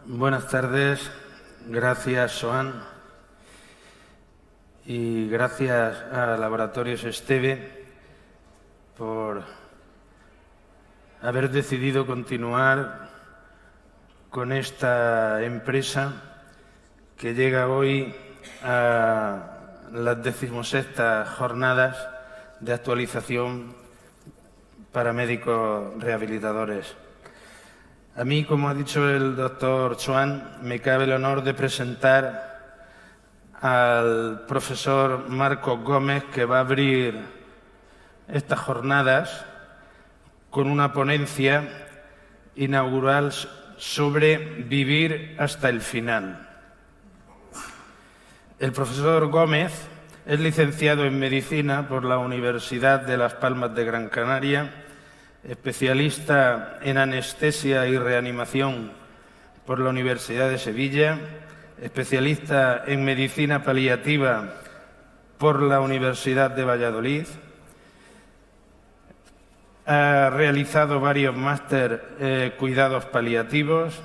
Buenas tardes, gracias Joan y gracias a Laboratorios Esteve por haber decidido continuar con esta empresa que llega hoy a las 16ª jornadas de actualización para médicos rehabilitadores. A mí, como ha dicho el doctor Joan, me cabe el honor de presentar al profesor Marcos Gómez, que va a abrir estas jornadas con una ponencia inaugural sobre vivir hasta el final. El profesor Gómez es licenciado en Medicina por la Universidad de Las Palmas de Gran Canaria, especialista en anestesia y reanimación por la Universidad de Sevilla, especialista en medicina paliativa por la Universidad de Valladolid. Ha realizado varios máster cuidados paliativos.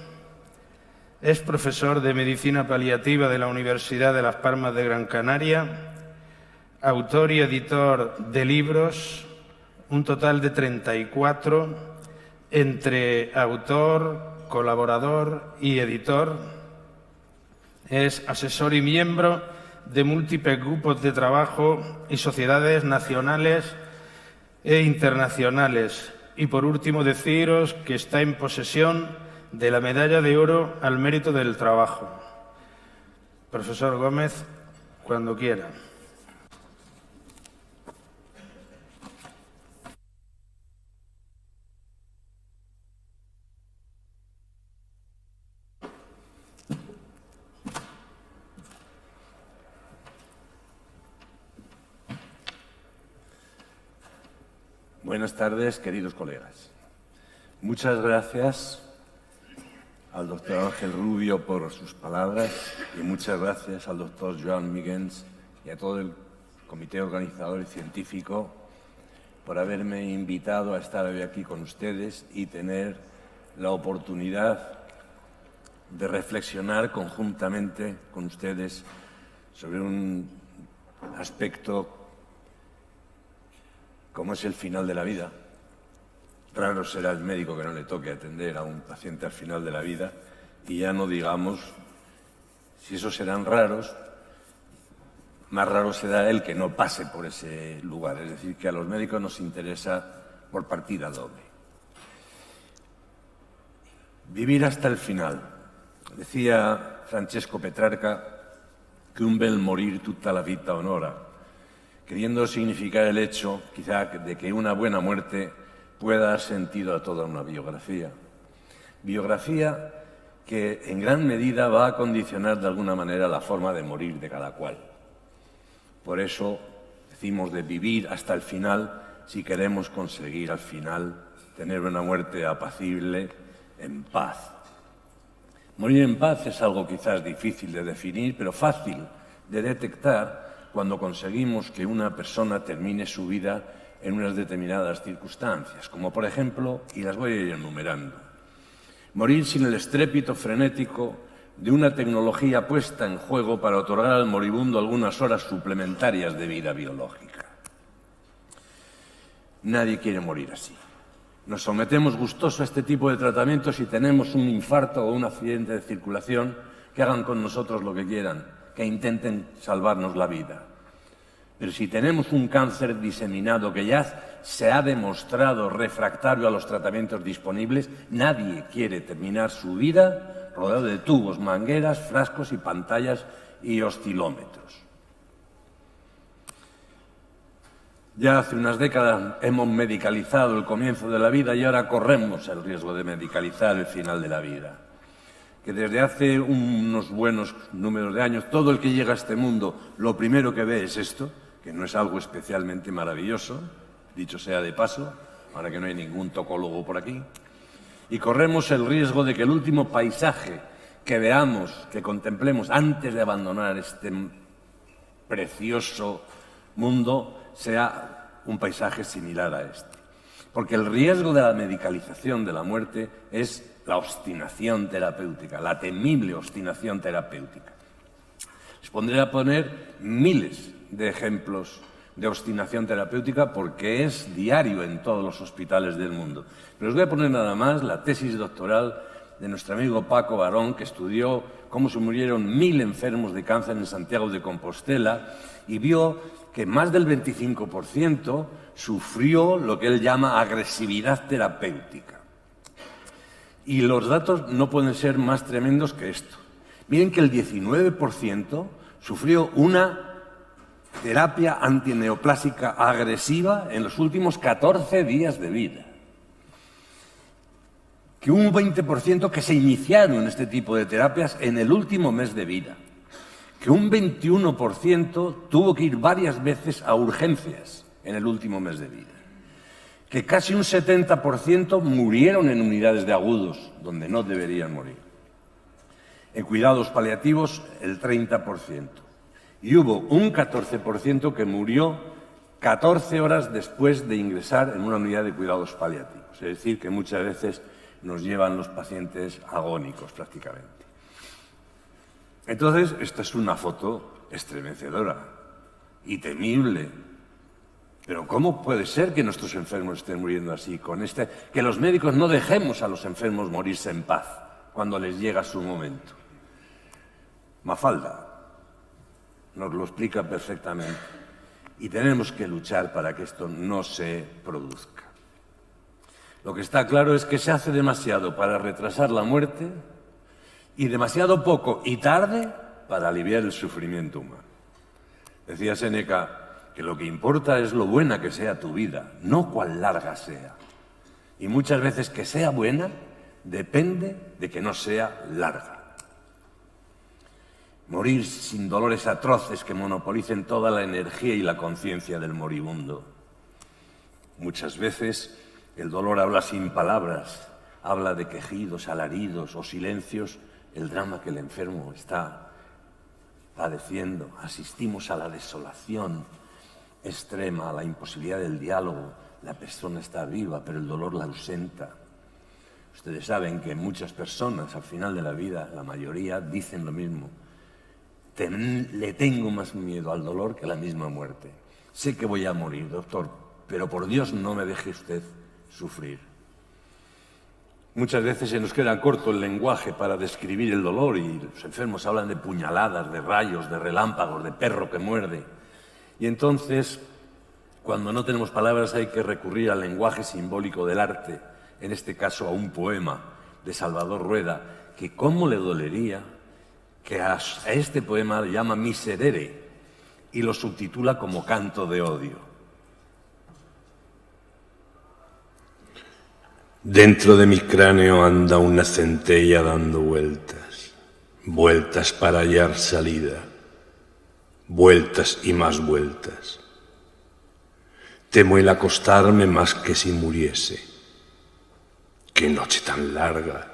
Es profesor de medicina paliativa de la Universidad de Las Palmas de Gran Canaria, autor y editor de libros, un total de 34, entre autor, colaborador y editor. Es asesor y miembro de múltiples grupos de trabajo y sociedades nacionales e internacionales. Y por último, deciros que está en posesión de la Medalla de Oro al Mérito del Trabajo. Profesor Gómez, cuando quiera. Buenas tardes, queridos colegas. Muchas gracias al doctor Ángel Rubio por sus palabras y muchas gracias al doctor Joan Miguens y a todo el comité organizador y científico por haberme invitado a estar hoy aquí con ustedes y tener la oportunidad de reflexionar conjuntamente con ustedes sobre un aspecto como es el final de la vida. Raro será el médico que no le toque atender a un paciente al final de la vida, y ya no digamos si esos serán raros, más raro será el que no pase por ese lugar. Es decir, que a los médicos nos interesa por partida doble. Vivir hasta el final. Decía Francesco Petrarca que un bel morir tutta la vita onora, queriendo significar el hecho, quizá, de que una buena muerte pueda dar sentido a toda una biografía. Biografía que en gran medida va a condicionar de alguna manera la forma de morir de cada cual. Por eso decimos de vivir hasta el final si queremos conseguir al final tener una muerte apacible, en paz. Morir en paz es algo quizás difícil de definir, pero fácil de detectar cuando conseguimos que una persona termine su vida en unas determinadas circunstancias, como por ejemplo, y las voy a ir enumerando, morir sin el estrépito frenético de una tecnología puesta en juego para otorgar al moribundo algunas horas suplementarias de vida biológica. Nadie quiere morir así. Nos sometemos gustosos a este tipo de tratamientos y tenemos un infarto o un accidente de circulación, que hagan con nosotros lo que quieran, que intenten salvarnos la vida. Pero si tenemos un cáncer diseminado que ya se ha demostrado refractario a los tratamientos disponibles, nadie quiere terminar su vida rodeado de tubos, mangueras, frascos y pantallas y oscilómetros. Ya hace unas décadas hemos medicalizado el comienzo de la vida y ahora corremos el riesgo de medicalizar el final de la vida. Que desde hace unos buenos números de años, todo el que llega a este mundo, lo primero que ve es esto, que no es algo especialmente maravilloso, dicho sea de paso, ahora que no hay ningún tocólogo por aquí, y corremos el riesgo de que el último paisaje que veamos, que contemplemos antes de abandonar este precioso mundo, sea un paisaje similar a este. Porque el riesgo de la medicalización de la muerte es la obstinación terapéutica, la temible obstinación terapéutica. Les pondré a poner miles de ejemplos de obstinación terapéutica porque es diario en todos los hospitales del mundo. Pero os voy a poner nada más la tesis doctoral de nuestro amigo Paco Barón, que estudió cómo se murieron 1000 enfermos de cáncer en Santiago de Compostela y vio que más del 25% sufrió lo que él llama agresividad terapéutica. Y los datos no pueden ser más tremendos que esto. Miren que el 19% sufrió una terapia antineoplásica agresiva en los últimos 14 días de vida. Que un 20% que se iniciaron en este tipo de terapias en el último mes de vida. Que un 21% tuvo que ir varias veces a urgencias en el último mes de vida. Que casi un 70% murieron en unidades de agudos, donde no deberían morir. En cuidados paliativos, el 30%. Y hubo un 14% que murió 14 horas después de ingresar en una unidad de cuidados paliativos. Es decir, que muchas veces nos llevan los pacientes agónicos prácticamente. Entonces, esta es una foto estremecedora y temible. Pero ¿cómo puede ser que nuestros enfermos estén muriendo así? Que los médicos no dejemos a los enfermos morirse en paz cuando les llega su momento. Mafalda nos lo explica perfectamente. Y tenemos que luchar para que esto no se produzca. Lo que está claro es que se hace demasiado para retrasar la muerte y demasiado poco y tarde para aliviar el sufrimiento humano. Decía Séneca que lo que importa es lo buena que sea tu vida, no cuán larga sea. Y muchas veces que sea buena depende de que no sea larga. Morir sin dolores atroces que monopolicen toda la energía y la conciencia del moribundo. Muchas veces el dolor habla sin palabras, habla de quejidos, alaridos o silencios, el drama que el enfermo está padeciendo. Asistimos a la desolación extrema, a la imposibilidad del diálogo. La persona está viva, pero el dolor la ausenta. Ustedes saben que muchas personas al final de la vida, la mayoría, dicen lo mismo. Le tengo más miedo al dolor que a la misma muerte. Sé que voy a morir, doctor, pero por Dios no me deje usted sufrir. Muchas veces se nos queda corto el lenguaje para describir el dolor y los enfermos hablan de puñaladas, de rayos, de relámpagos, de perro que muerde. Y entonces, cuando no tenemos palabras, hay que recurrir al lenguaje simbólico del arte, en este caso a un poema de Salvador Rueda, que cómo le dolería que a este poema le llama Miserere y lo subtitula como Canto de odio. Dentro de mi cráneo anda una centella dando vueltas, vueltas para hallar salida, vueltas y más vueltas. Temo el acostarme más que si muriese. Qué noche tan larga,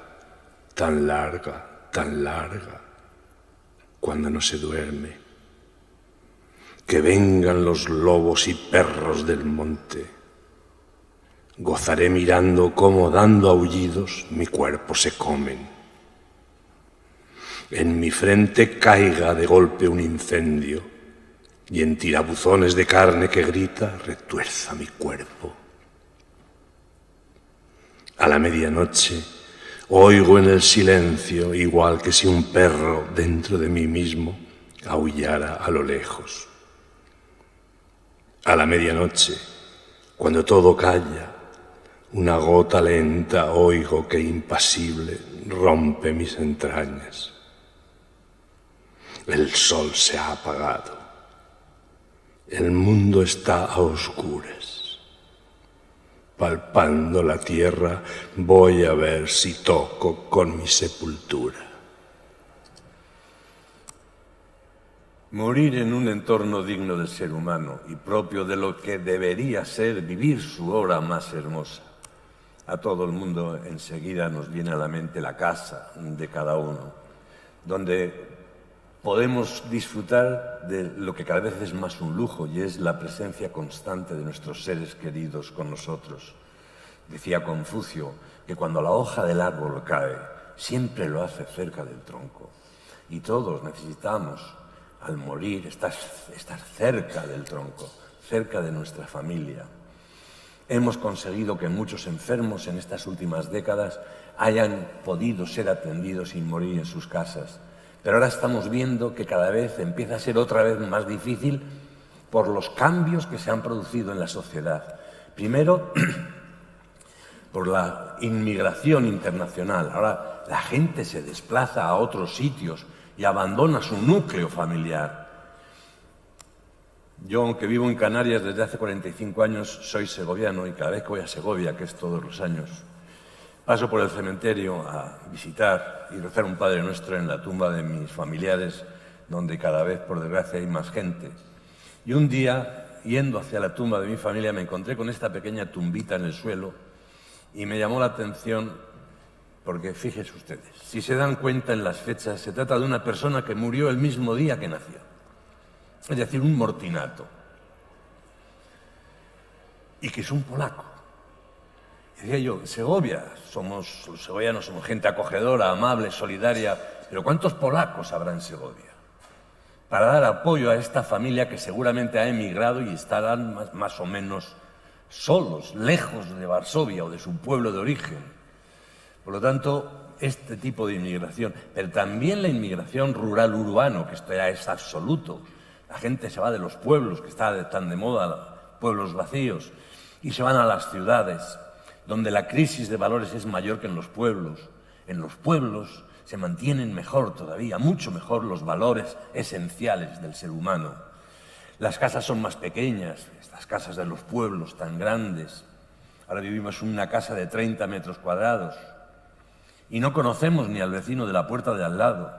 tan larga, tan larga, cuando no se duerme. Que vengan los lobos y perros del monte. Gozaré mirando cómo, dando aullidos, mi cuerpo se comen. En mi frente caiga de golpe un incendio y en tirabuzones de carne que grita retuerza mi cuerpo. A la medianoche oigo en el silencio, igual que si un perro dentro de mí mismo aullara a lo lejos. A la medianoche, cuando todo calla, una gota lenta oigo que impasible rompe mis entrañas. El sol se ha apagado. El mundo está a oscuras. Palpando la tierra, voy a ver si toco con mi sepultura. Morir en un entorno digno del ser humano y propio de lo que debería ser vivir su hora más hermosa. A todo el mundo enseguida nos viene a la mente la casa de cada uno, donde podemos disfrutar de lo que cada vez es más un lujo y es la presencia constante de nuestros seres queridos con nosotros. Decía Confucio que cuando la hoja del árbol cae, siempre lo hace cerca del tronco. Y todos necesitamos, al morir, estar cerca del tronco, cerca de nuestra familia. Hemos conseguido que muchos enfermos en estas últimas décadas hayan podido ser atendidos sin morir en sus casas. Pero ahora estamos viendo que cada vez empieza a ser otra vez más difícil por los cambios que se han producido en la sociedad. Primero, por la inmigración internacional. Ahora la gente se desplaza a otros sitios y abandona su núcleo familiar. Yo, aunque vivo en Canarias desde hace 45 años, soy segoviano y cada vez que voy a Segovia, que es todos los años, paso por el cementerio a visitar y rezar un Padre Nuestro en la tumba de mis familiares, donde cada vez, por desgracia, hay más gente. Y un día, yendo hacia la tumba de mi familia, me encontré con esta pequeña tumbita en el suelo y me llamó la atención porque, fíjense ustedes, si se dan cuenta en las fechas, se trata de una persona que murió el mismo día que nació. Es decir, un mortinato. Y que es un polaco. Y decía yo, Segovia, los segovianos somos gente acogedora, amable, solidaria, pero ¿cuántos polacos habrá en Segovia? Para dar apoyo a esta familia que seguramente ha emigrado y estarán más o menos solos, lejos de Varsovia o de su pueblo de origen. Por lo tanto, este tipo de inmigración, pero también la inmigración rural-urbano, que esto ya es absoluto. La gente se va de los pueblos, que está tan de moda, pueblos vacíos, y se van a las ciudades, donde la crisis de valores es mayor que en los pueblos. En los pueblos se mantienen mejor todavía, mucho mejor los valores esenciales del ser humano. Las casas son más pequeñas, estas casas de los pueblos tan grandes. Ahora vivimos en una casa de 30 metros cuadrados y no conocemos ni al vecino de la puerta de al lado.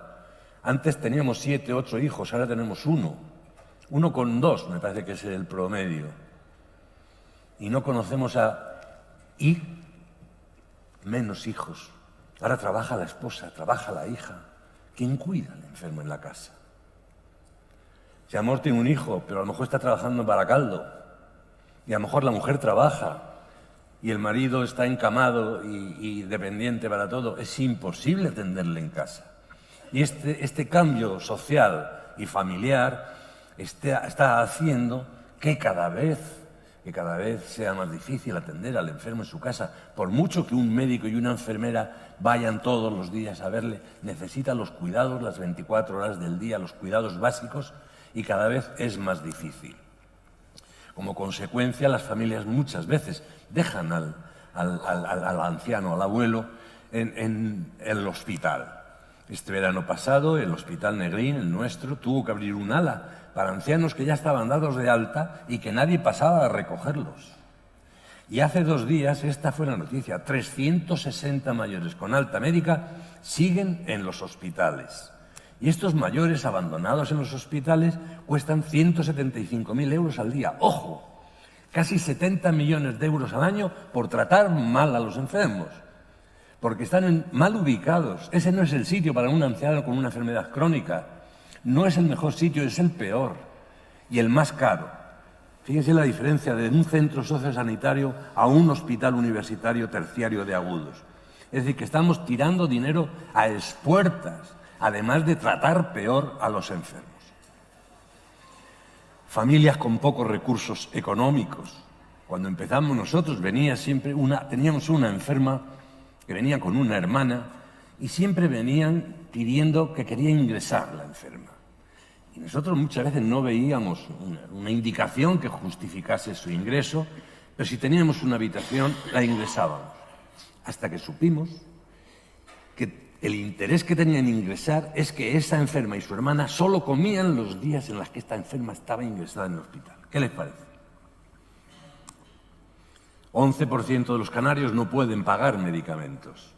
Antes teníamos 7, 8 hijos, ahora tenemos 1. 1 con 2, me parece que es el promedio. Y no conocemos y menos hijos. Ahora trabaja la esposa, trabaja la hija. ¿Quién cuida al enfermo en la casa? Si amor tiene un hijo, pero a lo mejor está trabajando en Baracaldo. Y a lo mejor la mujer trabaja y el marido está encamado y dependiente para todo. Es imposible atenderle en casa. Y este cambio social y familiar está haciendo que cada vez sea más difícil atender al enfermo en su casa. Por mucho que un médico y una enfermera vayan todos los días a verle, necesita los cuidados las 24 horas del día, los cuidados básicos, y cada vez es más difícil. Como consecuencia, las familias muchas veces dejan al anciano, al abuelo, en el hospital. Este verano pasado, el Hospital Negrín, el nuestro, tuvo que abrir un ala para ancianos que ya estaban dados de alta y que nadie pasaba a recogerlos. Y hace 2 días, esta fue la noticia, 360 mayores con alta médica siguen en los hospitales. Y estos mayores abandonados en los hospitales cuestan 175.000 euros al día. ¡Ojo! Casi 70 millones de euros al año por tratar mal a los enfermos. Porque están mal ubicados. Ese no es el sitio para un anciano con una enfermedad crónica. No es el mejor sitio, es el peor y el más caro. Fíjense la diferencia de un centro sociosanitario a un hospital universitario terciario de agudos. Es decir, que estamos tirando dinero a espuertas, además de tratar peor a los enfermos. Familias con pocos recursos económicos. Cuando empezamos nosotros teníamos una enferma que venía con una hermana y siempre venían pidiendo que quería ingresar la enferma. Y nosotros muchas veces no veíamos una indicación que justificase su ingreso, pero si teníamos una habitación, la ingresábamos. Hasta que supimos que el interés que tenían en ingresar es que esa enferma y su hermana solo comían los días en los que esta enferma estaba ingresada en el hospital. ¿Qué les parece? 11% de los canarios no pueden pagar medicamentos.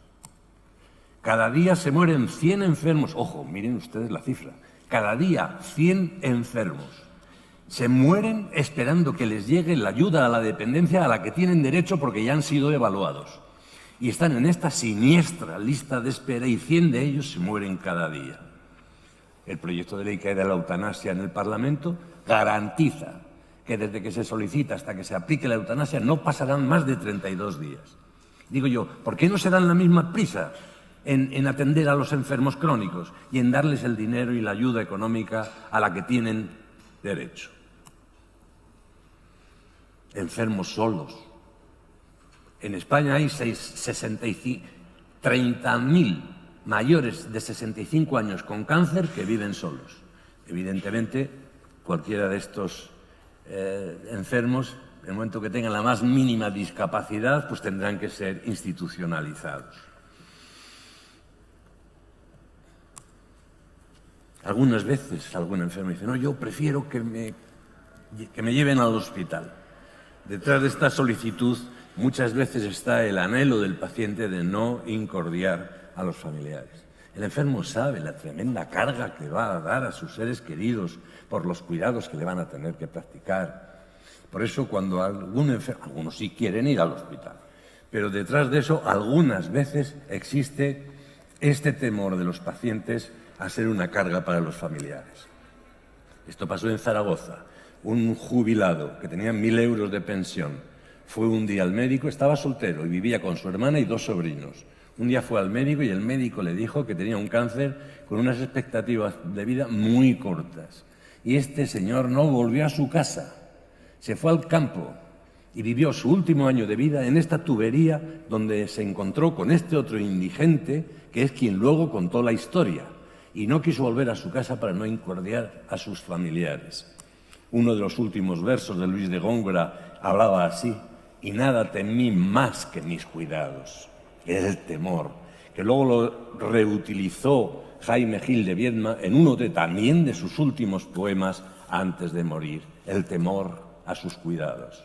Cada día se mueren 100 enfermos. Ojo, miren ustedes la cifra. Cada día 100 enfermos se mueren esperando que les llegue la ayuda a la dependencia a la que tienen derecho porque ya han sido evaluados. Y están en esta siniestra lista de espera y 100 de ellos se mueren cada día. El proyecto de ley que hay de la eutanasia en el Parlamento garantiza que desde que se solicita hasta que se aplique la eutanasia no pasarán más de 32 días. Digo yo, ¿por qué no se dan la misma prisa en atender a los enfermos crónicos y en darles el dinero y la ayuda económica a la que tienen derecho? Enfermos solos. En España hay 30.000 mayores de 65 años con cáncer que viven solos. Evidentemente, cualquiera de estos enfermos, en el momento que tengan la más mínima discapacidad, pues tendrán que ser institucionalizados. Algunas veces algún enfermo dice, no, yo prefiero que me lleven al hospital. Detrás de esta solicitud muchas veces está el anhelo del paciente de no incordiar a los familiares. El enfermo sabe la tremenda carga que va a dar a sus seres queridos por los cuidados que le van a tener que practicar. Por eso cuando algunos sí quieren ir al hospital, pero detrás de eso algunas veces existe este temor de los pacientes a ser una carga para los familiares. Esto pasó en Zaragoza. Un jubilado que tenía 1.000 euros de pensión fue un día al médico, estaba soltero y vivía con su hermana y 2 sobrinos. Un día fue al médico y el médico le dijo que tenía un cáncer con unas expectativas de vida muy cortas. Y este señor no volvió a su casa, se fue al campo y vivió su último año de vida en esta tubería donde se encontró con este otro indigente que es quien luego contó la historia y no quiso volver a su casa para no incordiar a sus familiares. Uno de los últimos versos de Luis de Góngora hablaba así: y nada temí más que mis cuidados. Es el temor, que luego lo reutilizó Jaime Gil de Viedma en uno también de sus últimos poemas antes de morir, el temor a sus cuidados.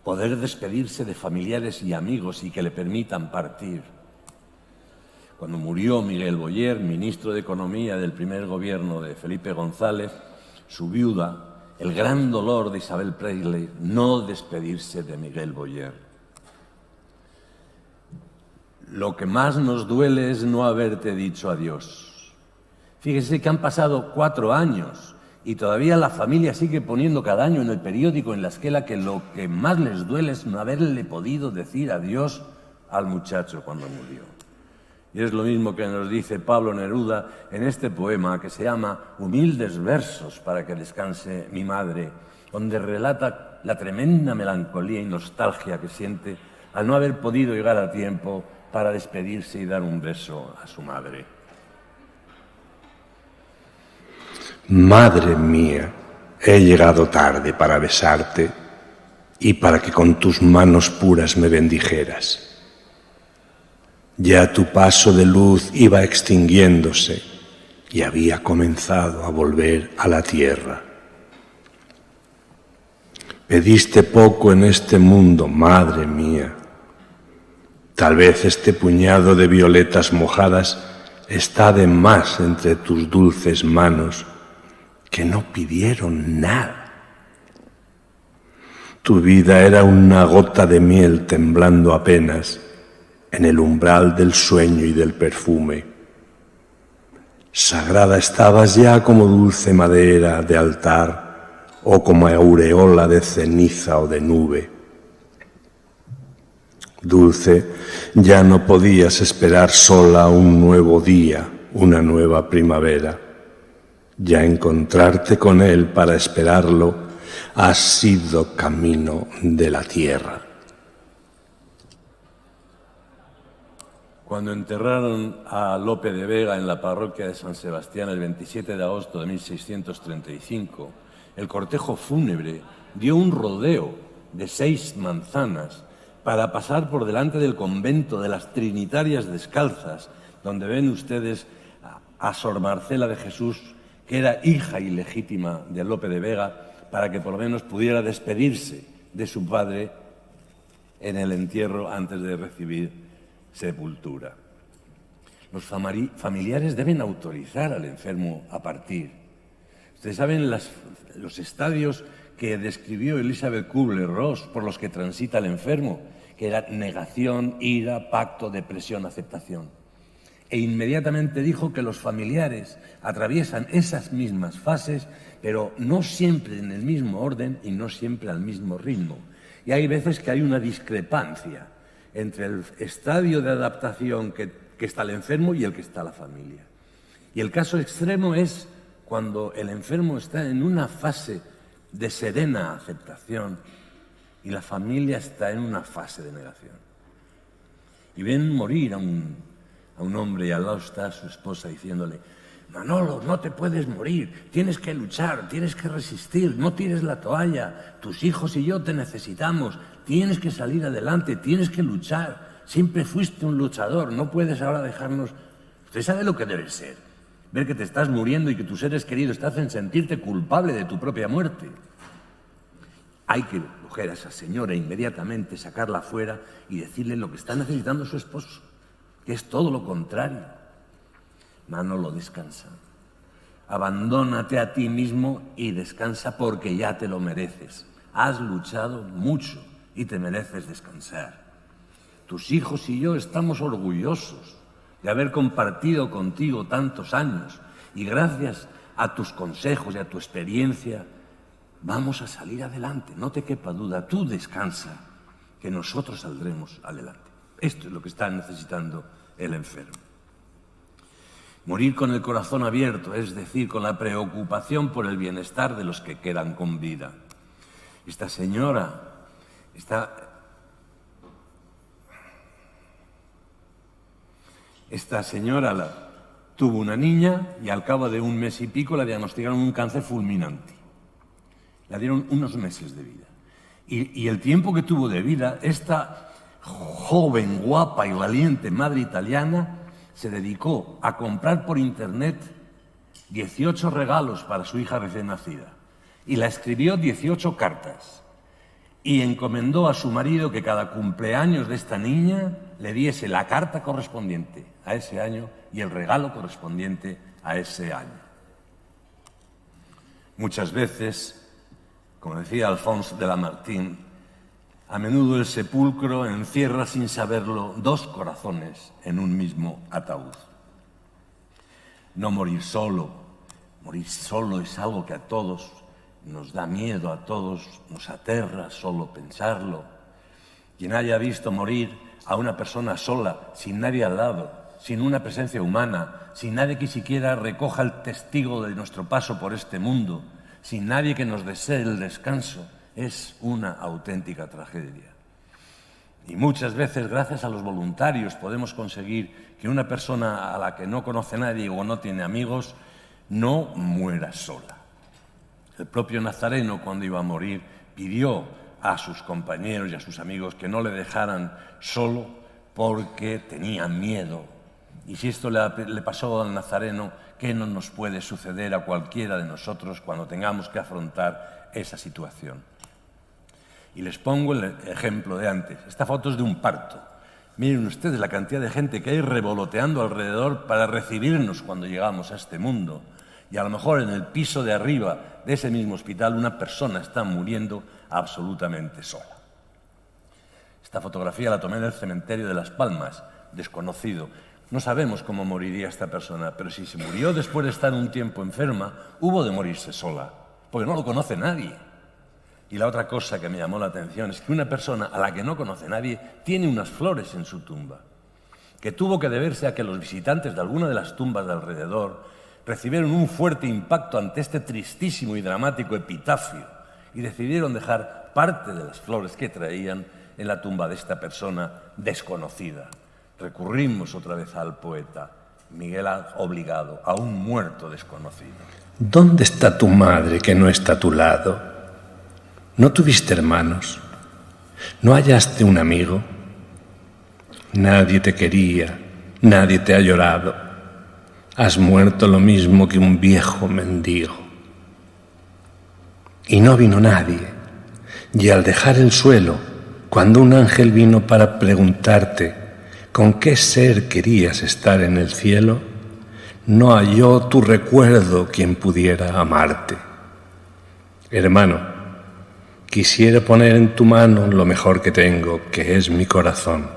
Poder despedirse de familiares y amigos y que le permitan partir. Cuando murió Miguel Boyer, ministro de Economía del primer gobierno de Felipe González, su viuda, el gran dolor de Isabel Presley, no despedirse de Miguel Boyer. Lo que más nos duele es no haberte dicho adiós. Fíjese que han pasado 4 años y todavía la familia sigue poniendo cada año en el periódico, en la esquela, que lo que más les duele es no haberle podido decir adiós al muchacho cuando murió. Y es lo mismo que nos dice Pablo Neruda en este poema que se llama Humildes versos para que descanse mi madre, donde relata la tremenda melancolía y nostalgia que siente al no haber podido llegar a tiempo para despedirse y dar un beso a su madre. Madre mía, he llegado tarde para besarte y para que con tus manos puras me bendijeras. Ya tu paso de luz iba extinguiéndose y había comenzado a volver a la tierra. Pediste poco en este mundo, madre mía. Tal vez este puñado de violetas mojadas está de más entre tus dulces manos que no pidieron nada. Tu vida era una gota de miel temblando apenas en el umbral del sueño y del perfume. Sagrada estabas ya como dulce madera de altar o como aureola de ceniza o de nube. Dulce, ya no podías esperar sola un nuevo día, una nueva primavera. Ya encontrarte con él para esperarlo ha sido camino de la tierra. Cuando enterraron a Lope de Vega en la parroquia de San Sebastián el 27 de agosto de 1635, el cortejo fúnebre dio un rodeo de 6 manzanas para pasar por delante del convento de las Trinitarias Descalzas, donde ven ustedes a Sor Marcela de Jesús, que era hija ilegítima de Lope de Vega, para que por lo menos pudiera despedirse de su padre en el entierro antes de recibir sepultura. Los familiares deben autorizar al enfermo a partir. Ustedes saben los estadios que describió Elizabeth Kubler-Ross por los que transita el enfermo, que era negación, ira, pacto, depresión, aceptación. e inmediatamente dijo que los familiares atraviesan esas mismas fases, pero no siempre en el mismo orden y no siempre al mismo ritmo. Y hay veces que hay una discrepancia entre el estadio de adaptación que está el enfermo y el que está la familia. Y el caso extremo es cuando el enfermo está en una fase de serena aceptación y la familia está en una fase de negación. Y ven morir a un hombre y al lado está su esposa diciéndole: Manolo, no te puedes morir, tienes que luchar, tienes que resistir, no tires la toalla, tus hijos y yo te necesitamos, tienes que salir adelante, tienes que luchar, siempre fuiste un luchador, no puedes ahora dejarnos... Usted sabe lo que debe ser, ver que te estás muriendo y que tus seres queridos te hacen sentirte culpable de tu propia muerte. Hay que coger a esa señora inmediatamente, sacarla fuera y decirle lo que está necesitando su esposo, que es todo lo contrario. Manolo, descansa. Abandónate a ti mismo y descansa porque ya te lo mereces. Has luchado mucho y te mereces descansar. Tus hijos y yo estamos orgullosos de haber compartido contigo tantos años y gracias a tus consejos y a tu experiencia vamos a salir adelante. No te quepa duda, tú descansa, que nosotros saldremos adelante. Esto es lo que está necesitando el enfermo. Morir con el corazón abierto, es decir, con la preocupación por el bienestar de los que quedan con vida. Esta señora tuvo una niña y al cabo de un mes y pico le diagnosticaron un cáncer fulminante. Le dieron unos meses de vida. Y el tiempo que tuvo de vida, esta joven, guapa y valiente madre italiana se dedicó a comprar por internet 18 regalos para su hija recién nacida y la escribió 18 cartas y encomendó a su marido que cada cumpleaños de esta niña le diese la carta correspondiente a ese año y el regalo correspondiente a ese año. Muchas veces, como decía Alphonse de Lamartine, a menudo el sepulcro encierra sin saberlo dos corazones en un mismo ataúd. No morir solo es algo que a todos nos da miedo, a todos nos aterra solo pensarlo. Quien haya visto morir a una persona sola, sin nadie al lado, sin una presencia humana, sin nadie que siquiera recoja el testigo de nuestro paso por este mundo, sin nadie que nos desee el descanso, es una auténtica tragedia. Y muchas veces, gracias a los voluntarios, podemos conseguir que una persona a la que no conoce nadie o no tiene amigos no muera sola. El propio Nazareno, cuando iba a morir, pidió a sus compañeros y a sus amigos que no le dejaran solo porque tenían miedo. Y si esto le pasó al Nazareno, ¿qué no nos puede suceder a cualquiera de nosotros cuando tengamos que afrontar esa situación? Y les pongo el ejemplo de antes. Esta foto es de un parto. Miren ustedes la cantidad de gente que hay revoloteando alrededor para recibirnos cuando llegamos a este mundo. Y a lo mejor en el piso de arriba de ese mismo hospital una persona está muriendo absolutamente sola. Esta fotografía la tomé en el cementerio de Las Palmas, desconocido. No sabemos cómo moriría esta persona, pero si se murió después de estar un tiempo enferma, hubo de morirse sola, porque no lo conoce nadie. Y la otra cosa que me llamó la atención es que una persona a la que no conoce nadie tiene unas flores en su tumba, que tuvo que deberse a que los visitantes de alguna de las tumbas de alrededor recibieron un fuerte impacto ante este tristísimo y dramático epitafio y decidieron dejar parte de las flores que traían en la tumba de esta persona desconocida. Recurrimos otra vez al poeta. Miguel ha obligado a un muerto desconocido. ¿Dónde está tu madre que no está a tu lado? ¿No tuviste hermanos? ¿No hallaste un amigo? Nadie te quería, nadie te ha llorado. Has muerto lo mismo que un viejo mendigo. Y no vino nadie. Y al dejar el suelo, cuando un ángel vino para preguntarte con qué ser querías estar en el cielo, no halló tu recuerdo quien pudiera amarte. Hermano, quisiera poner en tu mano lo mejor que tengo, que es mi corazón,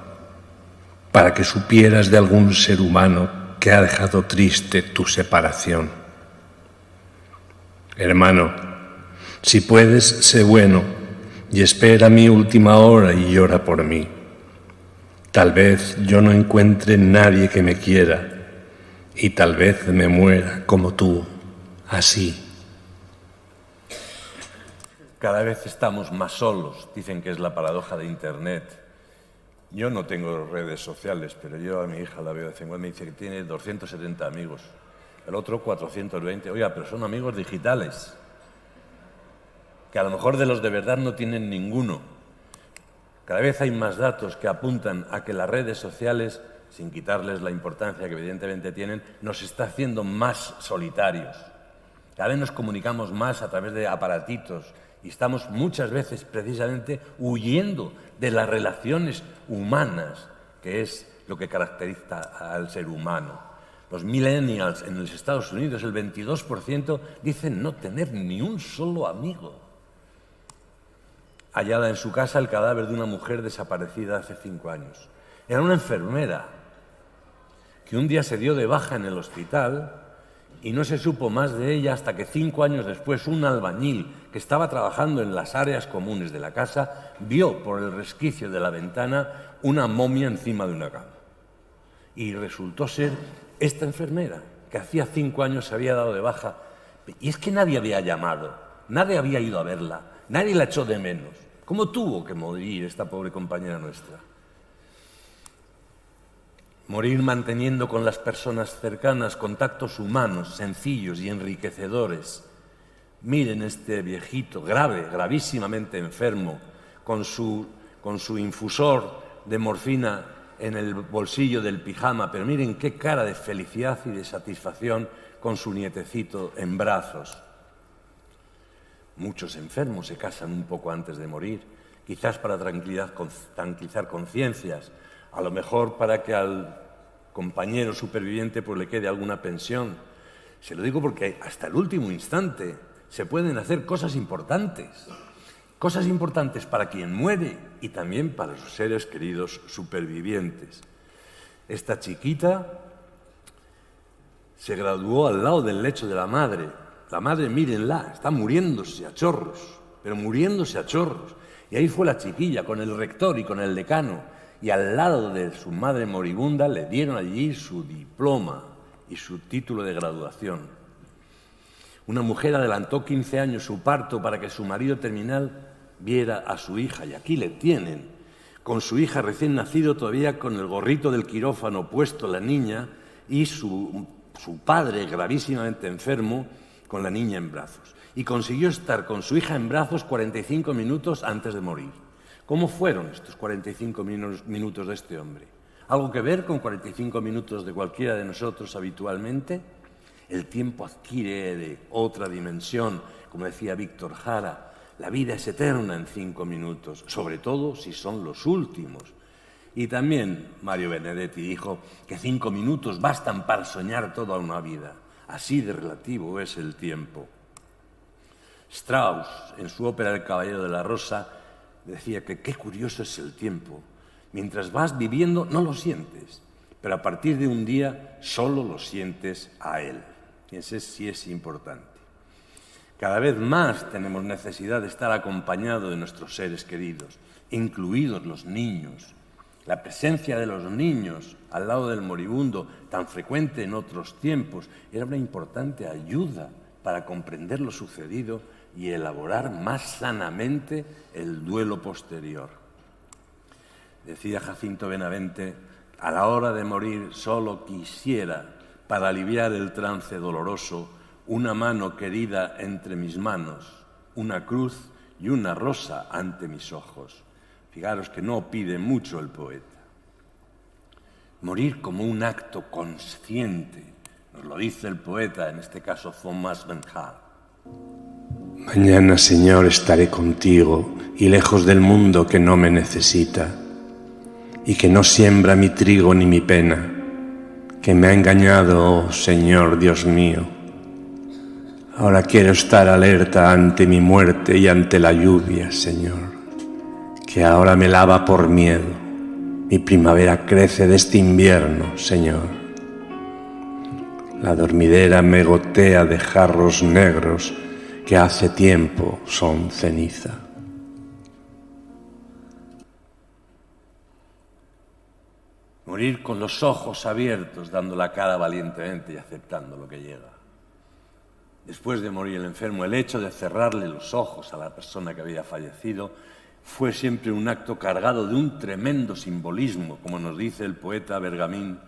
para que supieras de algún ser humano que ha dejado triste tu separación. Hermano, si puedes, sé bueno y espera mi última hora y llora por mí. Tal vez yo no encuentre nadie que me quiera y tal vez me muera como tú, así. Cada vez estamos más solos, dicen que es la paradoja de Internet. Yo no tengo redes sociales, pero yo a mi hija la veo de vez en cuando, me dice que tiene 270 amigos, el otro 420. Oiga, pero son amigos digitales, que a lo mejor de los de verdad no tienen ninguno. Cada vez hay más datos que apuntan a que las redes sociales, sin quitarles la importancia que evidentemente tienen, nos está haciendo más solitarios. Cada vez nos comunicamos más a través de aparatitos y estamos muchas veces precisamente huyendo de las relaciones humanas, que es lo que caracteriza al ser humano. Los millennials en los Estados Unidos, el 22%, dicen no tener ni un solo amigo. Hallada en su casa el cadáver de una mujer desaparecida hace 5 años. Era una enfermera que un día se dio de baja en el hospital y no se supo más de ella hasta que 5 años después un albañil que estaba trabajando en las áreas comunes de la casa vio por el resquicio de la ventana una momia encima de una cama. Y resultó ser esta enfermera que hacía 5 años se había dado de baja. Y es que nadie había llamado, nadie había ido a verla, nadie la echó de menos. ¿Cómo tuvo que morir esta pobre compañera nuestra? Morir manteniendo con las personas cercanas contactos humanos, sencillos y enriquecedores. Miren este viejito, gravísimamente enfermo, con su infusor de morfina en el bolsillo del pijama, pero miren qué cara de felicidad y de satisfacción con su nietecito en brazos. Muchos enfermos se casan un poco antes de morir, quizás para tranquilizar conciencias, a lo mejor para que al compañero superviviente pues le quede alguna pensión. Se lo digo porque hasta el último instante se pueden hacer cosas importantes para quien muere y también para sus seres queridos supervivientes. Esta chiquita se graduó al lado del lecho de la madre. La madre, mírenla, está muriéndose a chorros, pero muriéndose a chorros. Y ahí fue la chiquilla con el rector y con el decano. Y al lado de su madre moribunda le dieron allí su diploma y su título de graduación. Una mujer adelantó 15 años su parto para que su marido terminal viera a su hija. Y aquí le tienen, con su hija recién nacido, todavía con el gorrito del quirófano puesto la niña y su padre gravísimamente enfermo, con la niña en brazos. Y consiguió estar con su hija en brazos 45 minutos antes de morir. ¿Cómo fueron estos 45 minutos de este hombre? ¿Algo que ver con 45 minutos de cualquiera de nosotros habitualmente? El tiempo adquiere de otra dimensión. Como decía Víctor Jara, la vida es eterna en 5 minutos, sobre todo si son los últimos. Y también Mario Benedetti dijo que 5 minutos bastan para soñar toda una vida. Así de relativo es el tiempo. Strauss, en su ópera El Caballero de la Rosa, decía que qué curioso es el tiempo. Mientras vas viviendo no lo sientes, pero a partir de un día solo lo sientes a él. Y ese sí es importante. Cada vez más tenemos necesidad de estar acompañados de nuestros seres queridos, incluidos los niños. La presencia de los niños al lado del moribundo, tan frecuente en otros tiempos, era una importante ayuda para comprender lo sucedido y elaborar más sanamente el duelo posterior. Decía Jacinto Benavente, a la hora de morir solo quisiera, para aliviar el trance doloroso, una mano querida entre mis manos, una cruz y una rosa ante mis ojos. Fijaros que no pide mucho el poeta. Morir como un acto consciente, nos lo dice el poeta, en este caso Thomas Van Hal. Mañana, Señor, estaré contigo y lejos del mundo que no me necesita y que no siembra mi trigo ni mi pena, que me ha engañado, oh Señor Dios mío. Ahora quiero estar alerta ante mi muerte y ante la lluvia, Señor, que ahora me lava por miedo. Mi primavera crece de este invierno, Señor. La dormidera me gotea de jarros negros que hace tiempo son ceniza. Morir con los ojos abiertos, dando la cara valientemente y aceptando lo que llega. Después de morir el enfermo, el hecho de cerrarle los ojos a la persona que había fallecido fue siempre un acto cargado de un tremendo simbolismo, como nos dice el poeta Bergamín: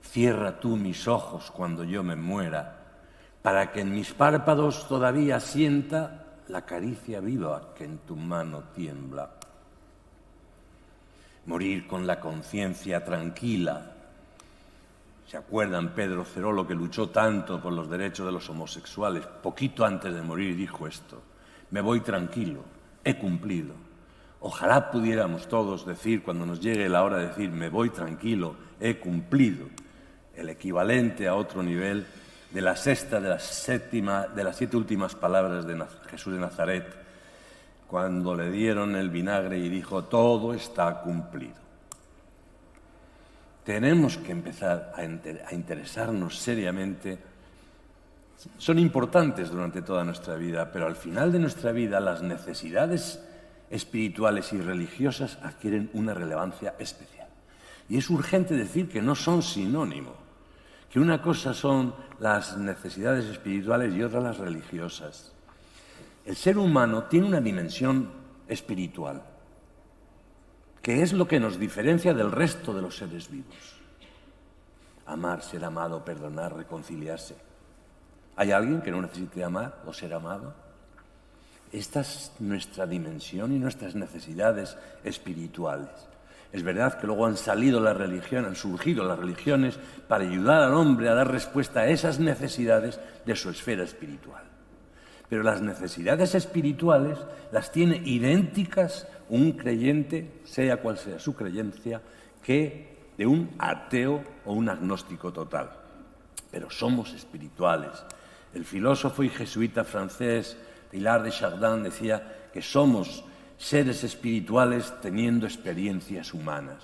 cierra tú mis ojos cuando yo me muera, para que en mis párpados todavía sienta la caricia viva que en tu mano tiembla. Morir con la conciencia tranquila. ¿Se acuerdan Pedro Cerolo, que luchó tanto por los derechos de los homosexuales? Poquito antes de morir dijo esto: me voy tranquilo, he cumplido. Ojalá pudiéramos todos decir, cuando nos llegue la hora de decir me voy tranquilo, he cumplido, el equivalente a otro nivel de las 7 últimas palabras de Jesús de Nazaret, cuando le dieron el vinagre y dijo: todo está cumplido. Tenemos que empezar a interesarnos seriamente. Son importantes durante toda nuestra vida, pero al final de nuestra vida las necesidades espirituales y religiosas adquieren una relevancia especial. Y es urgente decir que no son sinónimo, que una cosa son las necesidades espirituales y otra las religiosas. El ser humano tiene una dimensión espiritual, que es lo que nos diferencia del resto de los seres vivos. Amar, ser amado, perdonar, reconciliarse. ¿Hay alguien que no necesite amar o ser amado? Esta es nuestra dimensión y nuestras necesidades espirituales. Es verdad que luego han surgido las religiones para ayudar al hombre a dar respuesta a esas necesidades de su esfera espiritual. Pero las necesidades espirituales las tiene idénticas un creyente, sea cual sea su creencia, que de un ateo o un agnóstico total. Pero somos espirituales. El filósofo y jesuita francés Teilhard de Chardin decía que somos seres espirituales teniendo experiencias humanas.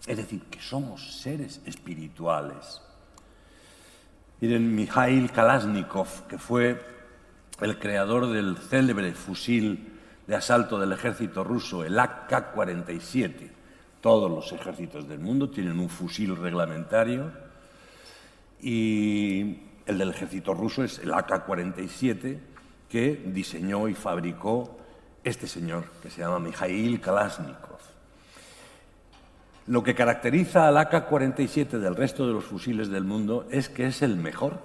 Es decir, que somos seres espirituales. Miren, Mikhail Kalashnikov, que fue el creador del célebre fusil de asalto del ejército ruso, el AK-47. Todos los ejércitos del mundo tienen un fusil reglamentario y el del ejército ruso es el AK-47 que diseñó y fabricó este señor, que se llama Mikhail Kalashnikov. Lo que caracteriza al AK-47 del resto de los fusiles del mundo es que es el mejor.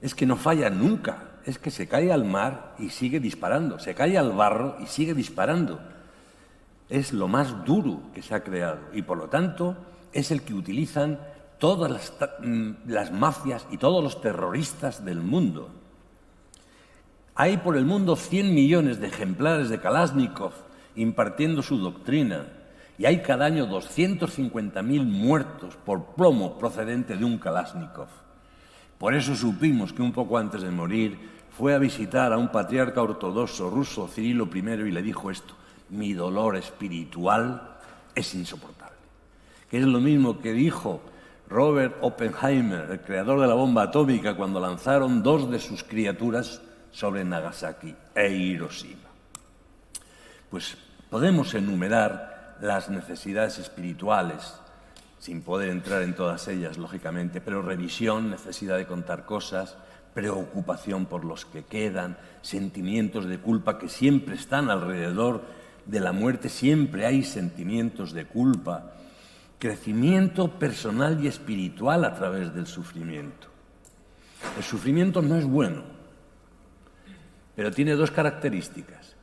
Es que no falla nunca. Es que se cae al mar y sigue disparando. Se cae al barro y sigue disparando. Es lo más duro que se ha creado y, por lo tanto, es el que utilizan todas las mafias y todos los terroristas del mundo. Hay por el mundo 100 millones de ejemplares de Kalashnikov impartiendo su doctrina y hay cada año 250.000 muertos por plomo procedente de un Kalashnikov. Por eso supimos que un poco antes de morir fue a visitar a un patriarca ortodoxo ruso, Cirilo I, y le dijo esto: mi dolor espiritual es insoportable. Que es lo mismo que dijo Robert Oppenheimer, el creador de la bomba atómica, cuando lanzaron 2 de sus criaturas sobre Nagasaki e Hiroshima. Pues podemos enumerar las necesidades espirituales, sin poder entrar en todas ellas, lógicamente, pero revisión, necesidad de contar cosas, preocupación por los que quedan, sentimientos de culpa que siempre están alrededor de la muerte, siempre hay sentimientos de culpa, crecimiento personal y espiritual a través del sufrimiento. El sufrimiento no es bueno, pero tiene 2 características: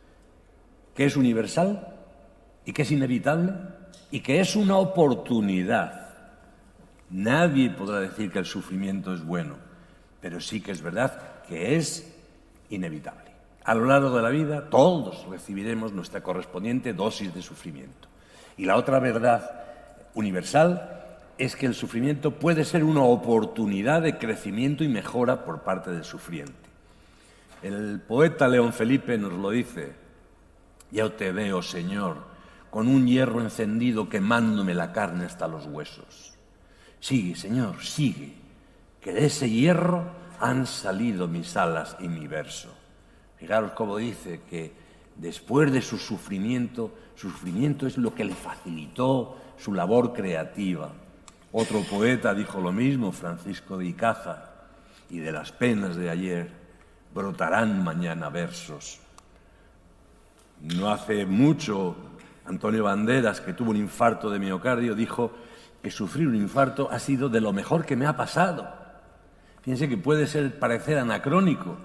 que es universal y que es inevitable y que es una oportunidad. Nadie podrá decir que el sufrimiento es bueno, pero sí que es verdad que es inevitable. A lo largo de la vida todos recibiremos nuestra correspondiente dosis de sufrimiento. Y la otra verdad universal es que el sufrimiento puede ser una oportunidad de crecimiento y mejora por parte del sufriente. El poeta León Felipe nos lo dice: yo te veo, Señor, con un hierro encendido quemándome la carne hasta los huesos. Sigue, Señor, sigue. que de ese hierro han salido mis alas y mi verso. Fijaros cómo dice que después de su sufrimiento es lo que le facilitó su labor creativa. Otro poeta dijo lo mismo, Francisco de Icaza, y de las penas de ayer brotarán mañana versos. No hace mucho, Antonio Banderas, que tuvo un infarto de miocardio, dijo que sufrir un infarto ha sido de lo mejor que me ha pasado. Fíjense que puede parecer anacrónico,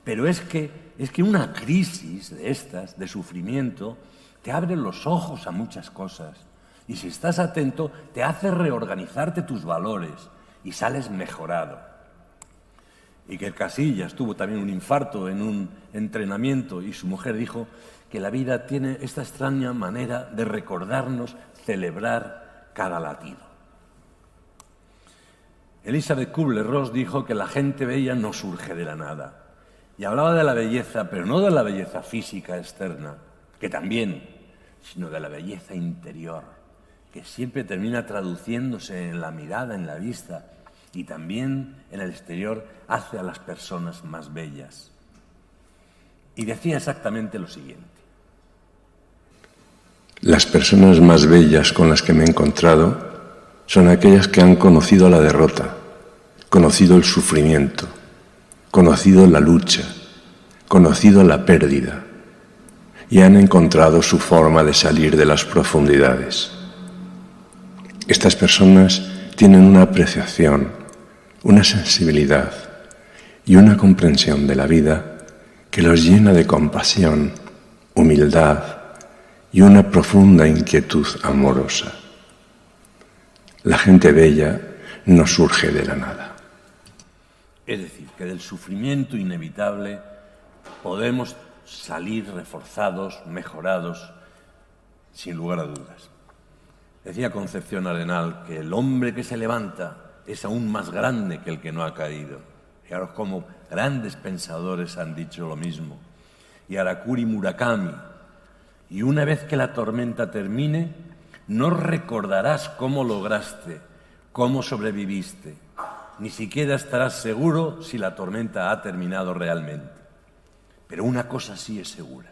pero es que una crisis de estas, de sufrimiento, te abre los ojos a muchas cosas. Y si estás atento, te hace reorganizarte tus valores y sales mejorado. Iker Casillas tuvo también un infarto en un entrenamiento y su mujer dijo que la vida tiene esta extraña manera de recordarnos, celebrar cada latido. Elizabeth Kubler-Ross dijo que la gente bella no surge de la nada. Y hablaba de la belleza, pero no de la belleza física externa, que también, sino de la belleza interior, que siempre termina traduciéndose en la mirada, en la vista, y también en el exterior hace a las personas más bellas. Y decía exactamente lo siguiente. Las personas más bellas con las que me he encontrado son aquellas que han conocido la derrota, conocido el sufrimiento, conocido la lucha, conocido la pérdida y han encontrado su forma de salir de las profundidades. Estas personas tienen una apreciación, una sensibilidad y una comprensión de la vida que los llena de compasión, humildad y una profunda inquietud amorosa. La gente bella no surge de la nada. Es decir, que del sufrimiento inevitable podemos salir reforzados, mejorados, sin lugar a dudas. Decía Concepción Arenal que el hombre que se levanta es aún más grande que el que no ha caído. Fijaros cómo grandes pensadores han dicho lo mismo. Y Harakuri Murakami. Y una vez que la tormenta termine, no recordarás cómo lograste, cómo sobreviviste. Ni siquiera estarás seguro si la tormenta ha terminado realmente. Pero una cosa sí es segura.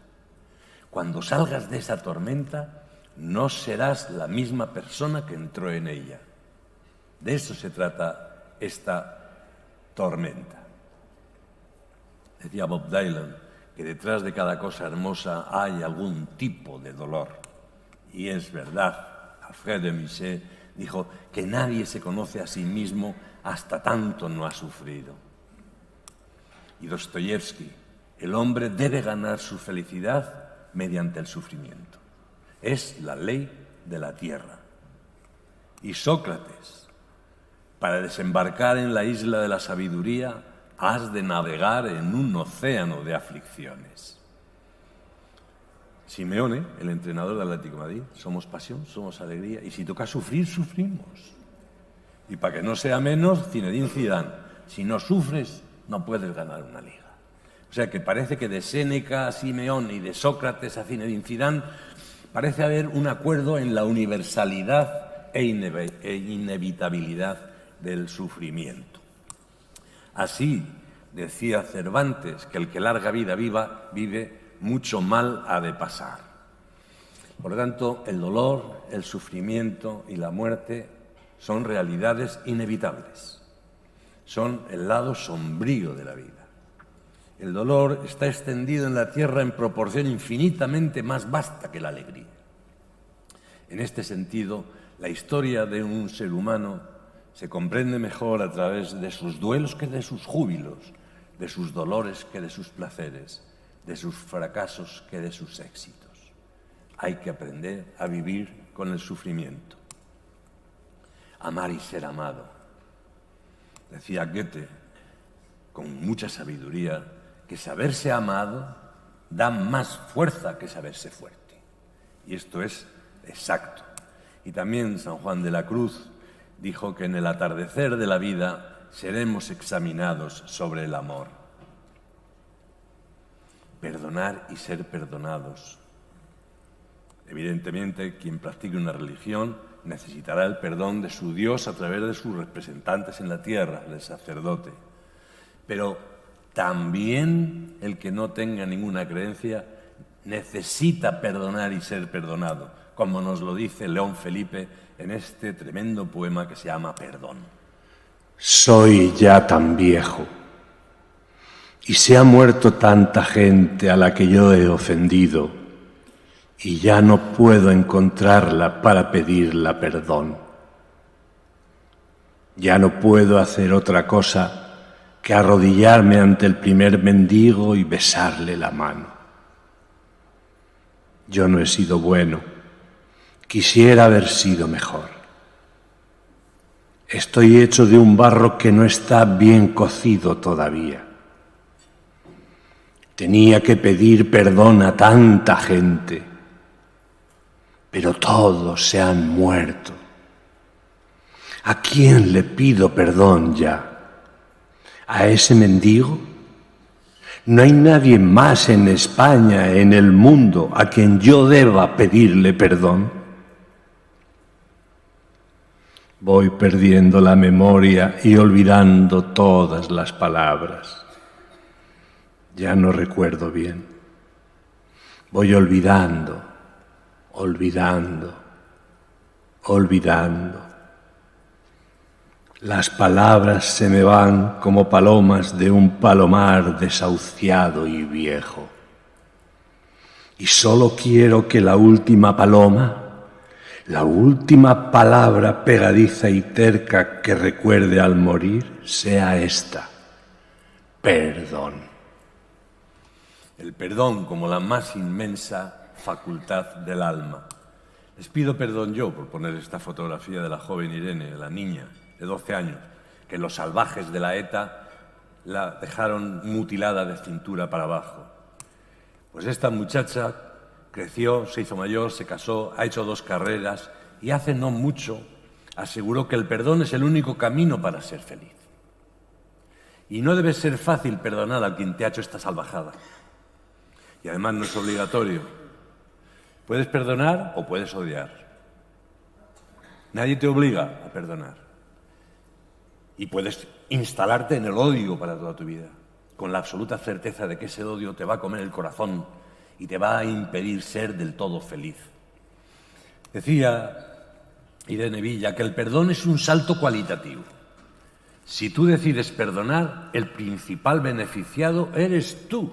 Cuando salgas de esa tormenta, no serás la misma persona que entró en ella. De eso se trata esta tormenta. Decía Bob Dylan que detrás de cada cosa hermosa hay algún tipo de dolor. Y es verdad. Alfred de Musset dijo que nadie se conoce a sí mismo hasta tanto no ha sufrido. Y Dostoyevsky, el hombre debe ganar su felicidad mediante el sufrimiento. Es la ley de la tierra. Y Sócrates, para desembarcar en la isla de la sabiduría, has de navegar en un océano de aflicciones. Simeone, el entrenador del Atlético de Madrid, somos pasión, somos alegría, y si toca sufrir, sufrimos. Y para que no sea menos, Zinedine Zidane, si no sufres, no puedes ganar una liga. O sea que parece que de Séneca a Simeone y de Sócrates a Zinedine Zidane parece haber un acuerdo en la universalidad e inevitabilidad del sufrimiento. Así decía Cervantes que el que larga vida vive, mucho mal ha de pasar. Por lo tanto, el dolor, el sufrimiento y la muerte son realidades inevitables. Son el lado sombrío de la vida. El dolor está extendido en la tierra en proporción infinitamente más vasta que la alegría. En este sentido, la historia de un ser humano se comprende mejor a través de sus duelos que de sus júbilos, de sus dolores que de sus placeres, de sus fracasos que de sus éxitos. Hay que aprender a vivir con el sufrimiento. Amar y ser amado. Decía Goethe, con mucha sabiduría, que saberse amado da más fuerza que saberse fuerte. Y esto es exacto. Y también San Juan de la Cruz dijo que en el atardecer de la vida seremos examinados sobre el amor. Perdonar y ser perdonados. Evidentemente, quien practique una religión necesitará el perdón de su Dios a través de sus representantes en la tierra, el sacerdote. Pero también el que no tenga ninguna creencia necesita perdonar y ser perdonado, como nos lo dice León Felipe en este tremendo poema que se llama Perdón. Soy ya tan viejo y se ha muerto tanta gente a la que yo he ofendido y ya no puedo encontrarla para pedirla perdón. Ya no puedo hacer otra cosa que arrodillarme ante el primer mendigo y besarle la mano. Yo no he sido bueno, quisiera haber sido mejor. Estoy hecho de un barro que no está bien cocido todavía. Tenía que pedir perdón a tanta gente, pero todos se han muerto. ¿A quién le pido perdón ya? ¿A ese mendigo? No hay nadie más en España, en el mundo, a quien yo deba pedirle perdón. Voy perdiendo la memoria y olvidando todas las palabras. Ya no recuerdo bien. Voy olvidando. Las palabras se me van como palomas de un palomar desahuciado y viejo. Y solo quiero que la última paloma, la última palabra pegadiza y terca que recuerde al morir, sea esta: perdón. El perdón como la más inmensa facultad del alma. Les pido perdón yo por poner esta fotografía de la joven Irene, de la niña de 12 años, que los salvajes de la ETA la dejaron mutilada de cintura para abajo. Pues esta muchacha creció, se hizo mayor, se casó, ha hecho 2 carreras y hace no mucho aseguró que el perdón es el único camino para ser feliz. Y no debe ser fácil perdonar a quien te ha hecho esta salvajada. Y además no es obligatorio. Puedes perdonar o puedes odiar. Nadie te obliga a perdonar. Y puedes instalarte en el odio para toda tu vida, con la absoluta certeza de que ese odio te va a comer el corazón y te va a impedir ser del todo feliz. Decía Irene Villa que el perdón es un salto cualitativo. Si tú decides perdonar, el principal beneficiado eres tú.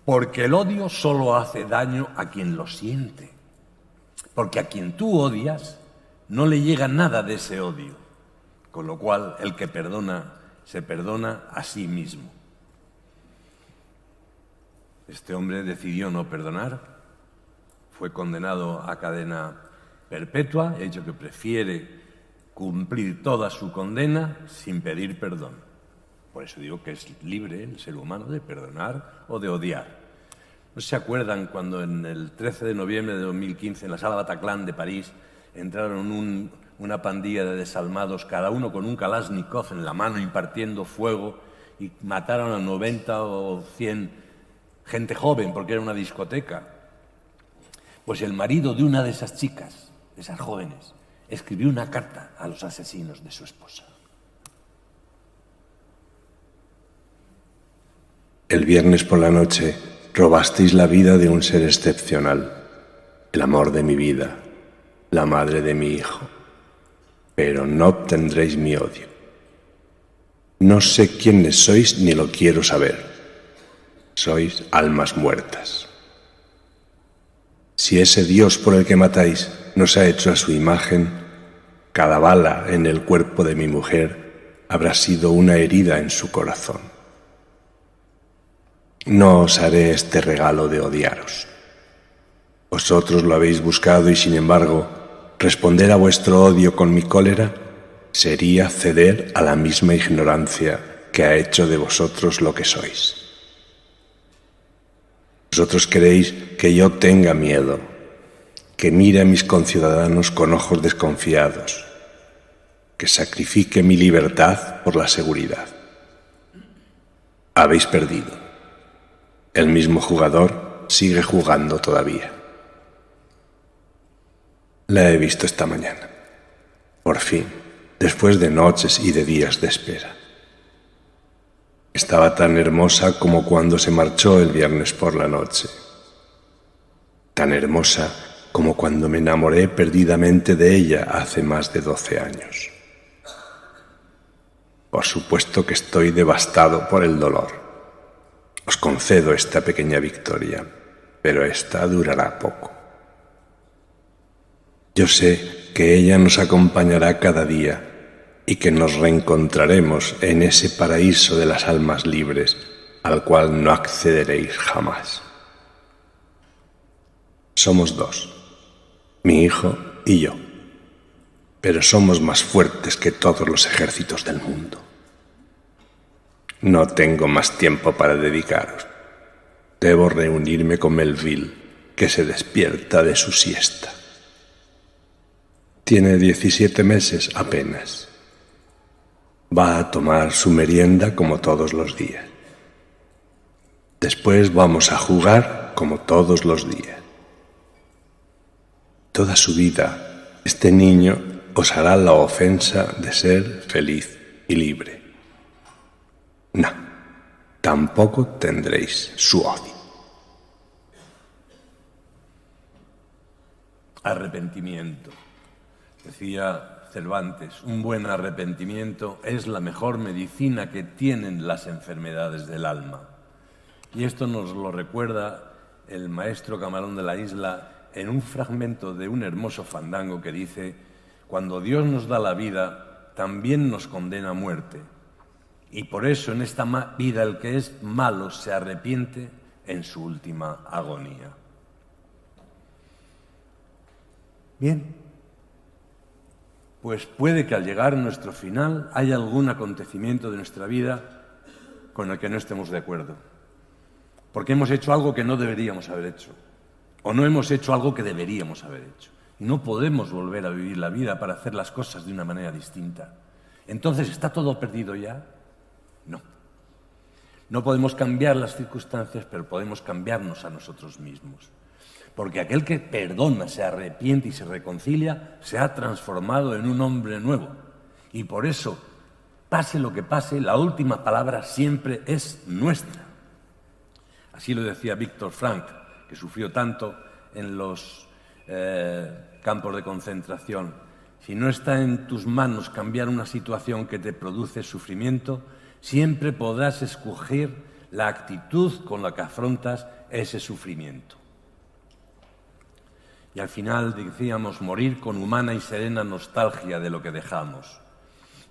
Porque el odio solo hace daño a quien lo siente. Porque a quien tú odias no le llega nada de ese odio. Con lo cual, el que perdona, se perdona a sí mismo. Este hombre decidió no perdonar, fue condenado a cadena perpetua y ha dicho que prefiere cumplir toda su condena sin pedir perdón. Por eso digo que es libre el ser humano de perdonar o de odiar. ¿No se acuerdan cuando en el 13 de noviembre de 2015 en la Sala Bataclan de París entraron una pandilla de desalmados, cada uno con un Kalashnikov en la mano impartiendo fuego y mataron a 90 o 100 gente joven porque era una discoteca? Pues el marido de una de esas chicas, de esas jóvenes, escribió una carta a los asesinos de su esposa. El viernes por la noche robasteis la vida de un ser excepcional, el amor de mi vida, la madre de mi hijo. Pero no obtendréis mi odio. No sé quiénes sois ni lo quiero saber. Sois almas muertas. Si ese Dios por el que matáis nos ha hecho a su imagen, cada bala en el cuerpo de mi mujer habrá sido una herida en su corazón. No os haré este regalo de odiaros. Vosotros lo habéis buscado y sin embargo, responder a vuestro odio con mi cólera sería ceder a la misma ignorancia que ha hecho de vosotros lo que sois. Vosotros queréis que yo tenga miedo, que mire a mis conciudadanos con ojos desconfiados, que sacrifique mi libertad por la seguridad. Habéis perdido. El mismo jugador sigue jugando todavía. La he visto esta mañana. Por fin, después de noches y de días de espera. Estaba tan hermosa como cuando se marchó el viernes por la noche. Tan hermosa como cuando me enamoré perdidamente de ella hace más de 12 años. Por supuesto que estoy devastado por el dolor. Os concedo esta pequeña victoria, pero esta durará poco. Yo sé que ella nos acompañará cada día y que nos reencontraremos en ese paraíso de las almas libres al cual no accederéis jamás. Somos dos, mi hijo y yo, pero somos más fuertes que todos los ejércitos del mundo. No tengo más tiempo para dedicaros. Debo reunirme con Melville, que se despierta de su siesta. Tiene 17 meses apenas. Va a tomar su merienda como todos los días. Después vamos a jugar como todos los días. Toda su vida, este niño os hará la ofensa de ser feliz y libre. No, tampoco tendréis su odio. Arrepentimiento. Decía Cervantes, un buen arrepentimiento es la mejor medicina que tienen las enfermedades del alma. Y esto nos lo recuerda el maestro Camarón de la Isla en un fragmento de un hermoso fandango que dice: cuando Dios nos da la vida, también nos condena a muerte. Y por eso en esta vida el que es malo se arrepiente en su última agonía. Bien, pues puede que al llegar a nuestro final haya algún acontecimiento de nuestra vida con el que no estemos de acuerdo, porque hemos hecho algo que no deberíamos haber hecho, o no hemos hecho algo que deberíamos haber hecho. Y no podemos volver a vivir la vida para hacer las cosas de una manera distinta. Entonces, ¿está todo perdido ya? No. No podemos cambiar las circunstancias, pero podemos cambiarnos a nosotros mismos. Porque aquel que perdona, se arrepiente y se reconcilia, se ha transformado en un hombre nuevo. Y por eso, pase lo que pase, la última palabra siempre es nuestra. Así lo decía Víctor Frank, que sufrió tanto en los campos de concentración. Si no está en tus manos cambiar una situación que te produce sufrimiento, siempre podrás escoger la actitud con la que afrontas ese sufrimiento. Y al final decíamos morir con humana y serena nostalgia de lo que dejamos.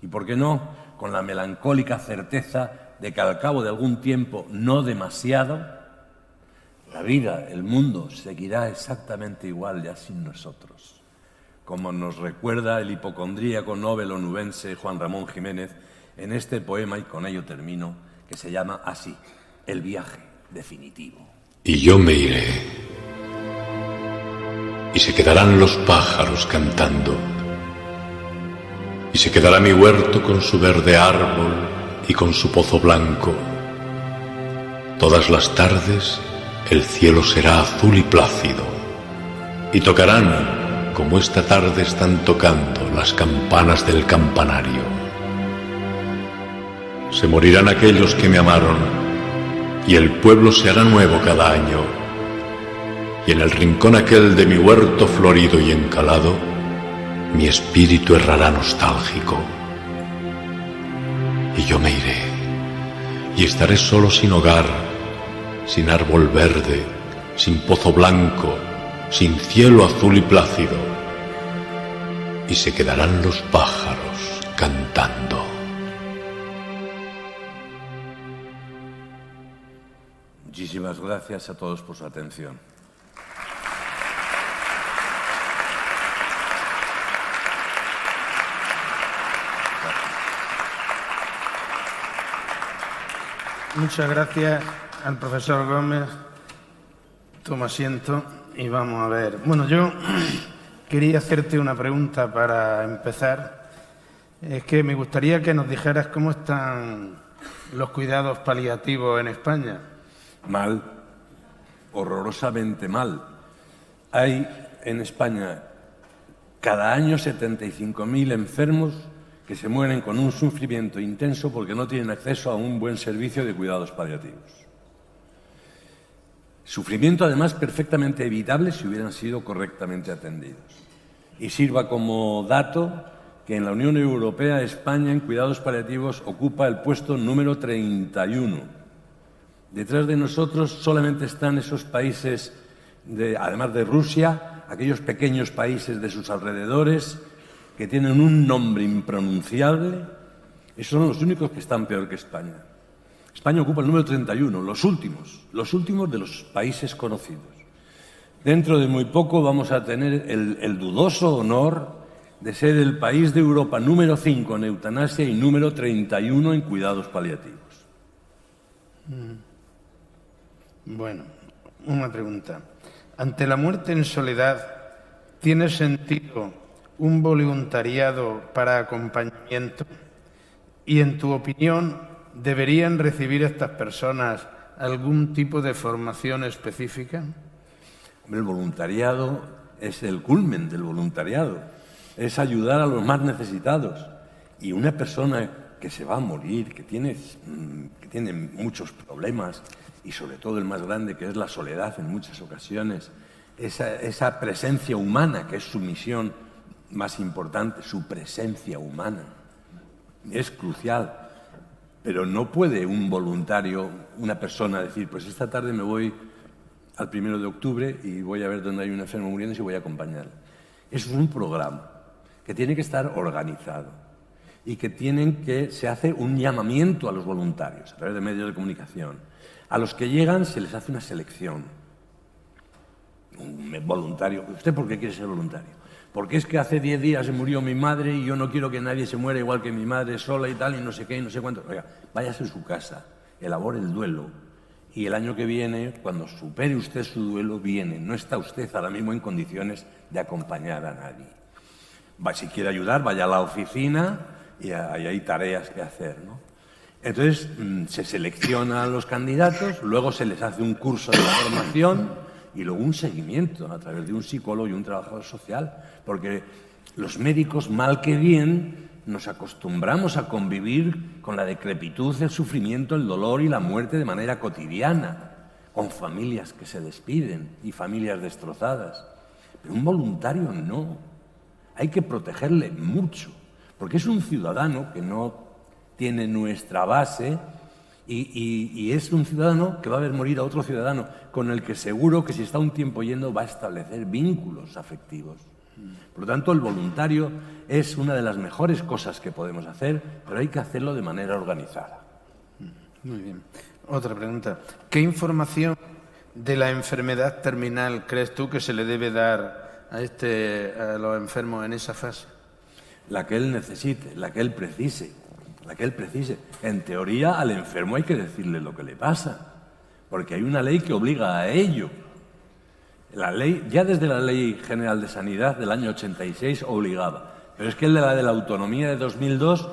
Y por qué no, con la melancólica certeza de que al cabo de algún tiempo, no demasiado, la vida, el mundo, seguirá exactamente igual ya sin nosotros. Como nos recuerda el hipocondríaco nobel onubense Juan Ramón Jiménez en este poema, y con ello termino, que se llama así: El viaje definitivo. Y yo me iré, y se quedarán los pájaros cantando, y se quedará mi huerto con su verde árbol y con su pozo blanco. Todas las tardes el cielo será azul y plácido, y tocarán, como esta tarde están tocando, las campanas del campanario. Se morirán aquellos que me amaron, y el pueblo se hará nuevo cada año, y en el rincón aquel de mi huerto florido y encalado, mi espíritu errará nostálgico. Y yo me iré, y estaré solo sin hogar, sin árbol verde, sin pozo blanco, sin cielo azul y plácido, y se quedarán los pájaros cantando. Muchísimas gracias a todos por su atención. Muchas gracias al profesor Gómez. Toma asiento y vamos a ver. Bueno, yo quería hacerte una pregunta para empezar. Es que me gustaría que nos dijeras cómo están los cuidados paliativos en España. Mal, horrorosamente mal. Hay en España Cada año 75.000 enfermos que se mueren con un sufrimiento intenso porque no tienen acceso a un buen servicio de cuidados paliativos. Sufrimiento, además, perfectamente evitable si hubieran sido correctamente atendidos. Y sirva como dato que en la Unión Europea, España, en cuidados paliativos, ocupa el puesto número 31. Detrás de nosotros solamente están esos países, además de Rusia, aquellos pequeños países de sus alrededores que tienen un nombre impronunciable. Esos son los únicos que están peor que España. España ocupa el número 31, los últimos de los países conocidos. Dentro de muy poco vamos a tener el dudoso honor de ser el país de Europa número 5 en eutanasia y número 31 en cuidados paliativos. Bueno, una pregunta. Ante la muerte en soledad, ¿tiene sentido un voluntariado para acompañamiento? Y, en tu opinión, ¿deberían recibir estas personas algún tipo de formación específica? El voluntariado es el culmen del voluntariado. Es ayudar a los más necesitados. Y una persona que se va a morir, que tiene muchos problemas, y sobre todo el más grande, que es la soledad en muchas ocasiones, esa presencia humana, que es su misión más importante, su presencia humana, es crucial. Pero no puede un voluntario, una persona, decir, pues esta tarde me voy al 1 de octubre y voy a ver dónde hay un enfermo muriendo y voy a acompañarle. Eso es un programa que tiene que estar organizado y que se hace un llamamiento a los voluntarios a través de medios de comunicación. A los que llegan se les hace una selección. Un voluntario. ¿Usted por qué quiere ser voluntario? Porque es que hace 10 días se murió mi madre y yo no quiero que nadie se muera igual que mi madre sola y tal, y no sé qué, y no sé cuánto. Oiga, váyase a su casa, elabore el duelo, y el año que viene, cuando supere usted su duelo, viene. No está usted ahora mismo en condiciones de acompañar a nadie. Si quiere ayudar, vaya a la oficina y ahí hay tareas que hacer, ¿no? Entonces, se selecciona a los candidatos, luego se les hace un curso de formación y luego un seguimiento a través de un psicólogo y un trabajador social, porque los médicos, mal que bien, nos acostumbramos a convivir con la decrepitud, el sufrimiento, el dolor y la muerte de manera cotidiana, con familias que se despiden y familias destrozadas. Pero un voluntario no. Hay que protegerle mucho, porque es un ciudadano que no tiene nuestra base y es un ciudadano que va a ver morir a otro ciudadano con el que seguro que si está un tiempo yendo va a establecer vínculos afectivos. Por lo tanto, el voluntario es una de las mejores cosas que podemos hacer, pero hay que hacerlo de manera organizada. Muy bien. Otra pregunta. ¿Qué información de la enfermedad terminal crees tú que se le debe dar a los enfermos en esa fase? La que él necesite, la que él precise. En teoría, al enfermo hay que decirle lo que le pasa, porque hay una ley que obliga a ello. La ley, ya desde la Ley General de Sanidad del año 86 obligaba, pero es que la de la autonomía de 2002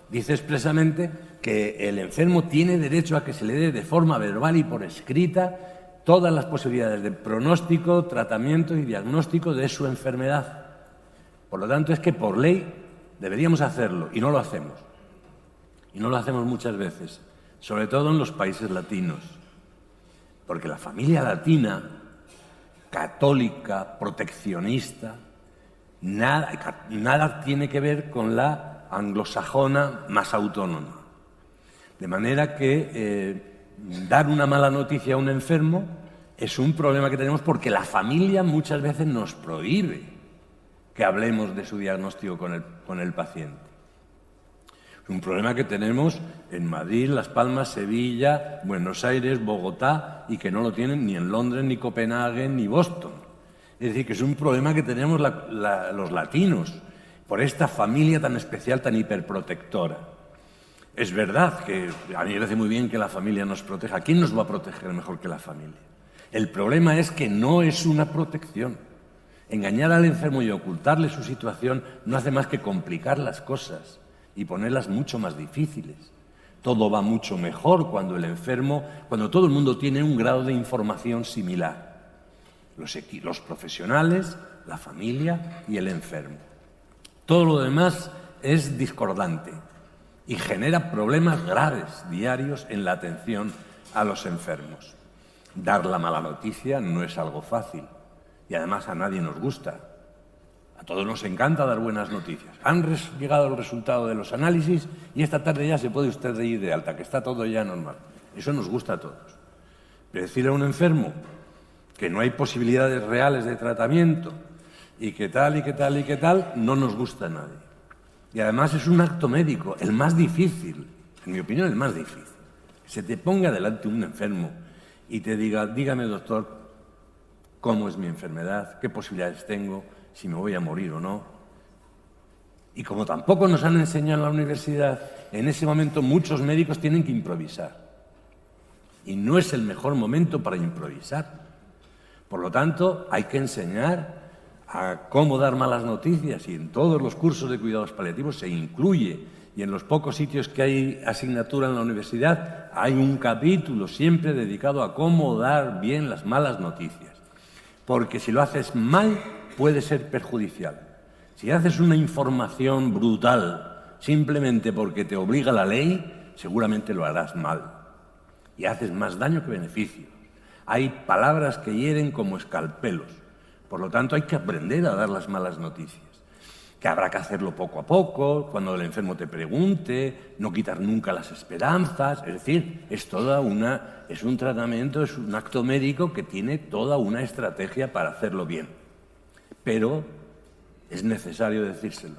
dice expresamente que el enfermo tiene derecho a que se le dé de forma verbal y por escrita todas las posibilidades de pronóstico, tratamiento y diagnóstico de su enfermedad. Por lo tanto, es que por ley deberíamos hacerlo y no lo hacemos. Y no lo hacemos muchas veces, sobre todo en los países latinos, porque la familia latina, católica, proteccionista, nada tiene que ver con la anglosajona más autónoma. De manera que dar una mala noticia a un enfermo es un problema que tenemos porque la familia muchas veces nos prohíbe que hablemos de su diagnóstico con el paciente. Es un problema que tenemos en Madrid, Las Palmas, Sevilla, Buenos Aires, Bogotá, y que no lo tienen ni en Londres, ni Copenhague, ni Boston. Es decir, que es un problema que tenemos los latinos, por esta familia tan especial, tan hiperprotectora. Es verdad que a mí me parece muy bien que la familia nos proteja. ¿Quién nos va a proteger mejor que la familia? El problema es que no es una protección. Engañar al enfermo y ocultarle su situación no hace más que complicar las cosas y ponerlas mucho más difíciles. Todo va mucho mejor cuando cuando todo el mundo tiene un grado de información similar. Los profesionales la familia y el enfermo. Todo lo demás es discordante y genera problemas graves diarios en la atención a los enfermos. Dar la mala noticia no es algo fácil y además a nadie nos gusta. A todos nos encanta dar buenas noticias. Han llegado el resultado de los análisis y esta tarde ya se puede usted ir de alta, que está todo ya normal. Eso nos gusta a todos. Pero decirle a un enfermo que no hay posibilidades reales de tratamiento y que tal y que tal y que tal, no nos gusta a nadie. Y además es un acto médico, el más difícil, en mi opinión el más difícil. Que se te ponga delante un enfermo y te diga, dígame doctor, ¿cómo es mi enfermedad? ¿Qué posibilidades tengo? Si me voy a morir o no. Y como tampoco nos han enseñado en la universidad, en ese momento muchos médicos tienen que improvisar. Y no es el mejor momento para improvisar. Por lo tanto, hay que enseñar a cómo dar malas noticias y en todos los cursos de cuidados paliativos se incluye. Y en los pocos sitios que hay asignatura en la universidad hay un capítulo siempre dedicado a cómo dar bien las malas noticias. Porque si lo haces mal, puede ser perjudicial. Si haces una información brutal simplemente porque te obliga la ley, seguramente lo harás mal. Y haces más daño que beneficio. Hay palabras que hieren como escalpelos. Por lo tanto, hay que aprender a dar las malas noticias. Que habrá que hacerlo poco a poco, cuando el enfermo te pregunte, no quitar nunca las esperanzas. Es decir, es un tratamiento, es un acto médico que tiene toda una estrategia para hacerlo bien. Pero es necesario decírselo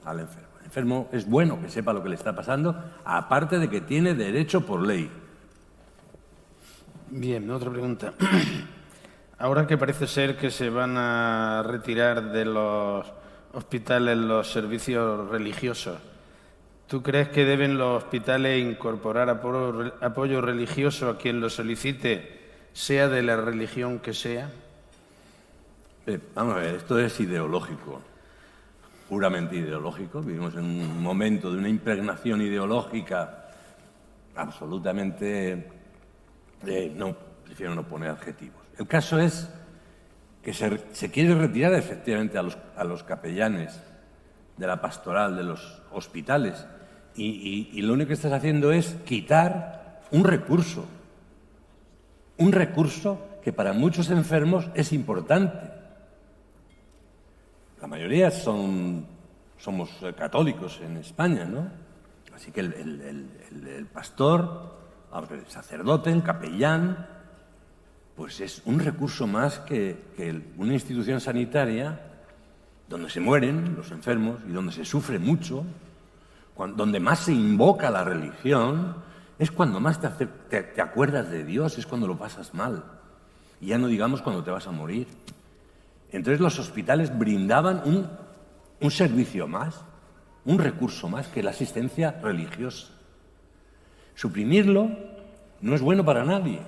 al enfermo. El enfermo es bueno que sepa lo que le está pasando, aparte de que tiene derecho por ley. Bien, otra pregunta. Ahora que parece ser que se van a retirar de los hospitales los servicios religiosos, ¿tú crees que deben los hospitales incorporar apoyo religioso a quien lo solicite, sea de la religión que sea? Vamos a ver, esto es ideológico, puramente ideológico. Vivimos en un momento de una impregnación ideológica absolutamente... prefiero no poner adjetivos. El caso es que se quiere retirar efectivamente a los capellanes de la pastoral de los hospitales y lo único que estás haciendo es quitar un recurso que para muchos enfermos es importante. La mayoría somos católicos en España, ¿no? Así que el pastor, el sacerdote, el capellán, pues es un recurso más que una institución sanitaria donde se mueren los enfermos y donde se sufre mucho, donde más se invoca la religión, es cuando más te acuerdas de Dios, es cuando lo pasas mal. Y ya no digamos cuando te vas a morir. Entonces los hospitales brindaban un servicio más, un recurso más que la asistencia religiosa. Suprimirlo no es bueno para nadie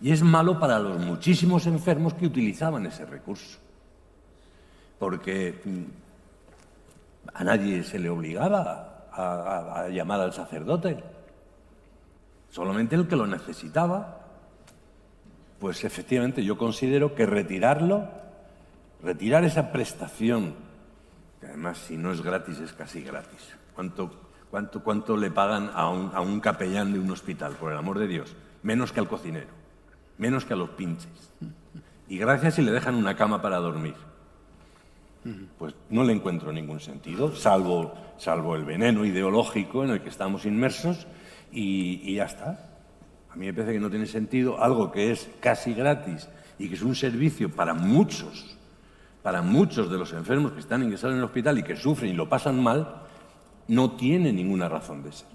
y es malo para los muchísimos enfermos que utilizaban ese recurso. Porque a nadie se le obligaba a llamar al sacerdote. Solamente el que lo necesitaba. Pues efectivamente yo considero que retirar esa prestación, que además si no es gratis es casi gratis. ¿Cuánto le pagan a un capellán de un hospital, por el amor de Dios? Menos que al cocinero, menos que a los pinches. Y gracias si le dejan una cama para dormir. Pues no le encuentro ningún sentido, salvo el veneno ideológico en el que estamos inmersos y ya está. A mí me parece que no tiene sentido algo que es casi gratis y que es un servicio para muchos de los enfermos que están ingresados en el hospital y que sufren y lo pasan mal, no tiene ninguna razón de ser.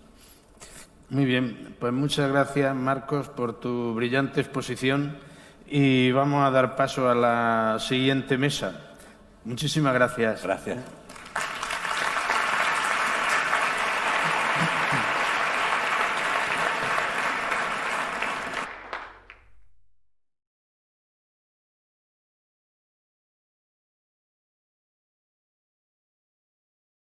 Muy bien, pues muchas gracias, Marcos, por tu brillante exposición y vamos a dar paso a la siguiente mesa. Muchísimas gracias. Gracias.